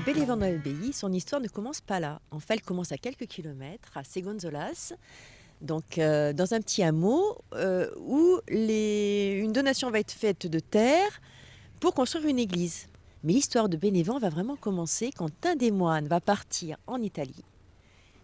Bénévent-l'Abbaye, son histoire ne commence pas là. En fait, elle commence à quelques kilomètres, à Ségonzolas, donc dans un petit hameau où une donation va être faite de terre pour construire une église. Mais l'histoire de Bénévent va vraiment commencer quand un des moines va partir en Italie.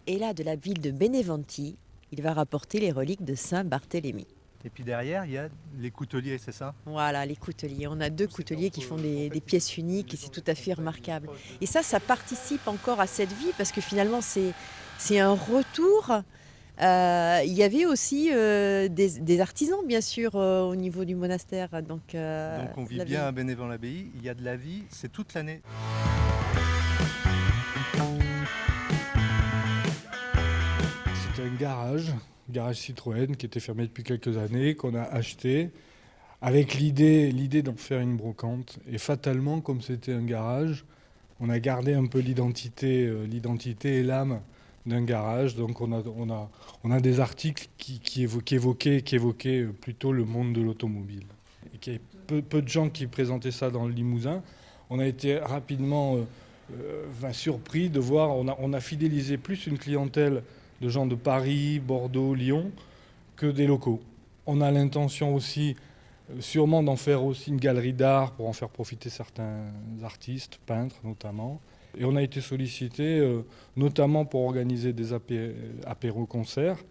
Et là, de la ville de Beneventi, il va rapporter les reliques de Saint Barthélemy. Et puis derrière, il y a les couteliers, c'est ça? Voilà, les couteliers. On a deux couteliers qui font des pièces uniques et c'est tout à fait remarquable. Et ça participe encore à cette vie parce que finalement, c'est un retour. Il y avait aussi des artisans, bien sûr, au niveau du monastère. Donc on vit bien à Bénévent-l'Abbaye, il y a de la vie, c'est toute l'année. C'était un garage Citroën qui était fermé depuis quelques années, qu'on a acheté avec l'idée d'en faire une brocante. Et fatalement, comme c'était un garage, on a gardé un peu l'identité et l'âme d'un garage. Donc on a des articles qui évoquaient plutôt le monde de l'automobile. Et qu'il y avait peu de gens qui présentaient ça dans le Limousin. On a été rapidement surpris de voir, on a fidélisé plus une clientèle de gens de Paris, Bordeaux, Lyon, que des locaux. On a l'intention aussi, sûrement d'en faire aussi une galerie d'art pour en faire profiter certains artistes, peintres notamment. Et on a été sollicité notamment pour organiser des apéros-concerts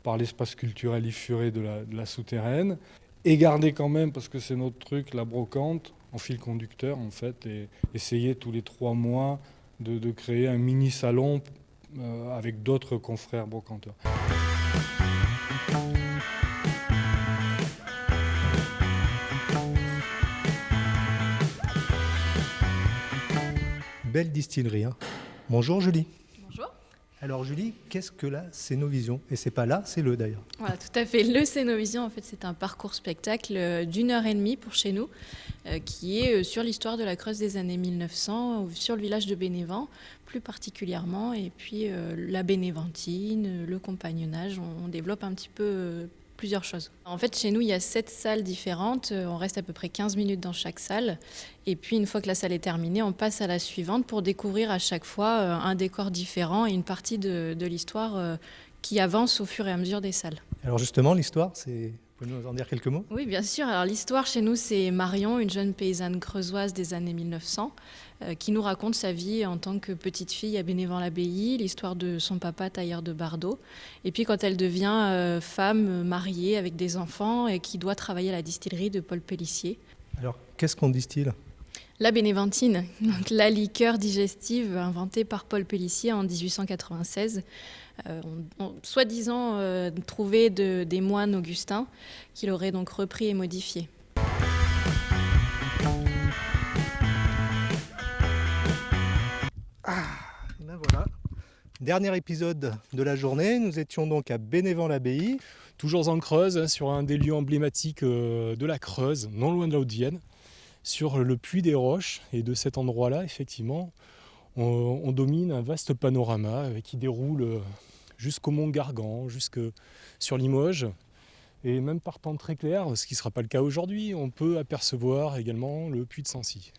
par l'espace culturel Yves Furet de la Souterraine. Et garder quand même, parce que c'est notre truc, la brocante en fil conducteur en fait, et essayer tous les 3 mois de créer un mini-salon avec d'autres confrères brocanteurs. Belle distillerie, hein. Bonjour Julie. Bonjour. Alors Julie, qu'est-ce que la Cénovision? Et c'est pas là, c'est le d'ailleurs. Voilà, tout à fait. Le Cénovision, en fait, c'est un parcours spectacle d'1 heure et demie pour chez nous, qui est sur l'histoire de la Creuse des années 1900, sur le village de Bénévent, plus particulièrement, et puis la Bénéventine, le compagnonnage. On développe un petit peu plusieurs choses. En fait, chez nous, il y a 7 salles différentes. On reste à peu près 15 minutes dans chaque salle. Et puis, une fois que la salle est terminée, on passe à la suivante pour découvrir à chaque fois un décor différent et une partie de l'histoire qui avance au fur et à mesure des salles. Alors justement, l'histoire, c'est... Vous pouvez nous en dire quelques mots? Oui, bien sûr. Alors l'histoire chez nous, c'est Marion, une jeune paysanne creusoise des années 1900, qui nous raconte sa vie en tant que petite fille à Bénévent-l'Abbaye, l'histoire de son papa tailleur de bardeaux. Et puis quand elle devient femme mariée avec des enfants et qui doit travailler à la distillerie de Paul Pélissier. Alors, qu'est-ce qu'on distille? La Bénéventine, donc la liqueur digestive inventée par Paul Pélissier en 1896, soi-disant trouvée des moines augustins, qu'il aurait donc repris et modifié. Ben voilà. Dernier épisode de la journée, nous étions donc à Bénévent-l'Abbaye. Toujours en Creuse, sur un des lieux emblématiques de la Creuse, non loin de la Haute-Vienne, sur le Puy des Roches. Et de cet endroit-là, effectivement, on domine un vaste panorama qui déroule jusqu'au mont Gargan, jusque sur Limoges. Et même par temps très clair, ce qui ne sera pas le cas aujourd'hui, on peut apercevoir également le puy de Sancy.